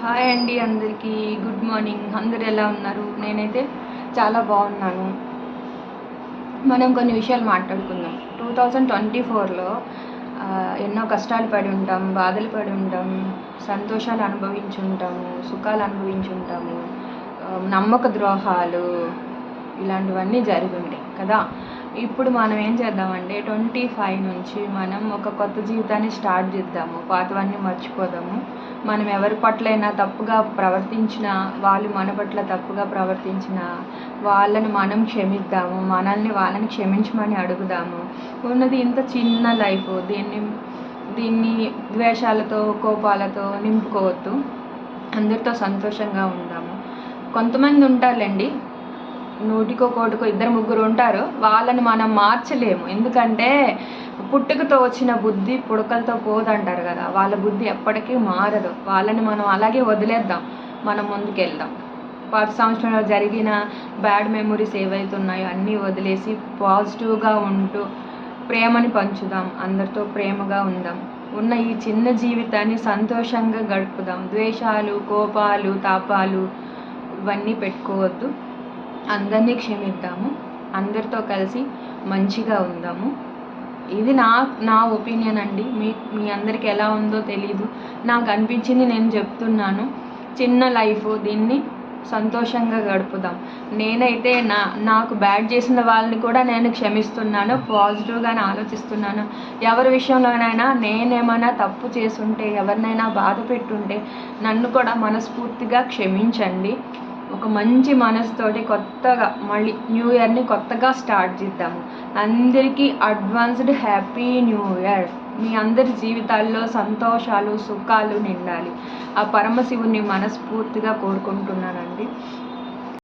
Hi అండి అందరికీ. Good morning. అందరు ఎలా ఉన్నారు? నేనైతే చాలా బాగున్నాను. మనం కొన్ని విషయాలు మాట్లాడుకుందాం. 2024లో ఎన్నో కష్టాలు పడి ఉంటాం, బాధలు పడి ఉంటాం, సంతోషాలు అనుభవించి ఉంటాము, సుఖాలు అనుభవించి ఉంటాము, నమ్మక ద్రోహాలు ఇలాంటివన్నీ జరిగి ఉంటాయి కదా. ఇప్పుడు మనం ఏం చేద్దామంటే 25 నుంచి మనం ఒక కొత్త జీవితాన్ని స్టార్ట్ చేద్దాము. పాతవన్నీ మర్చిపోదాము. మనం ఎవరి పట్లైనా తప్పుగా ప్రవర్తించినా, వాళ్ళు మన పట్ల తప్పుగా ప్రవర్తించినా వాళ్ళని మనం క్షమిద్దాము. మనల్ని వాళ్ళని క్షమించమని అడుగుదాము. ఉన్నది ఇంత చిన్న లైఫ్, దీన్ని ద్వేషాలతో కోపాలతో నింపుకోవద్దు. అందరితో సంతోషంగా ఉందాము. కొంతమంది ఉంటారులేండి, నూటికో కోటికో ఇద్దరు ముగ్గురు ఉంటారు, వాళ్ళని మనం మార్చలేము. ఎందుకంటే పుట్టుకతో వచ్చిన బుద్ధి పుడకలతో పోదంటారు కదా. వాళ్ళ బుద్ధి ఎప్పటికీ మారదు. వాళ్ళని మనం అలాగే వదిలేద్దాం, మనం ముందుకెళ్దాం. పాత సంవత్సరంలో జరిగిన బ్యాడ్ మెమొరీస్ ఏవైతే ఉన్నాయో అన్నీ వదిలేసి పాజిటివ్గా ఉంటూ ప్రేమని పంచుదాం. అందరితో ప్రేమగా ఉందాం. ఉన్న ఈ చిన్న జీవితాన్ని సంతోషంగా గడుపుదాం. ద్వేషాలు, కోపాలు, తాపాలు ఇవన్నీ పెట్టుకోవద్దు. అందరినీ క్షమిద్దాము. అందరితో కలిసి మంచిగా ఉందాము. ఇది నా ఒపీనియన్ అండి. మీ అందరికి ఎలా ఉందో తెలీదు. నాకు అనిపించింది నేను చెప్తున్నాను. చిన్న లైఫ్, దీన్ని సంతోషంగా గడుపుదాం. నేనైతే నాకు బ్యాడ్ చేసిన వాళ్ళని కూడా నేను క్షమిస్తున్నాను, పాజిటివ్గానే ఆలోచిస్తున్నాను. ఎవరి విషయంలోనైనా నేనేమైనా తప్పు చేసుంటే, ఎవరినైనా బాధ పెట్టుంటే నన్ను కూడా మనస్ఫూర్తిగా క్షమించండి. ఒక మంచి మనసుతోటి కొత్తగా మళ్ళీ న్యూ ఇయర్ని కొత్తగా స్టార్ట్ చేద్దాము. అందరికీ అడ్వాన్స్డ్ హ్యాపీ న్యూ ఇయర్. మీ అందరి జీవితాల్లో సంతోషాలు, సుఖాలు నిండాలి. ఆ పరమశివుని మనస్ఫూర్తిగా కోరుకుంటున్నానండి.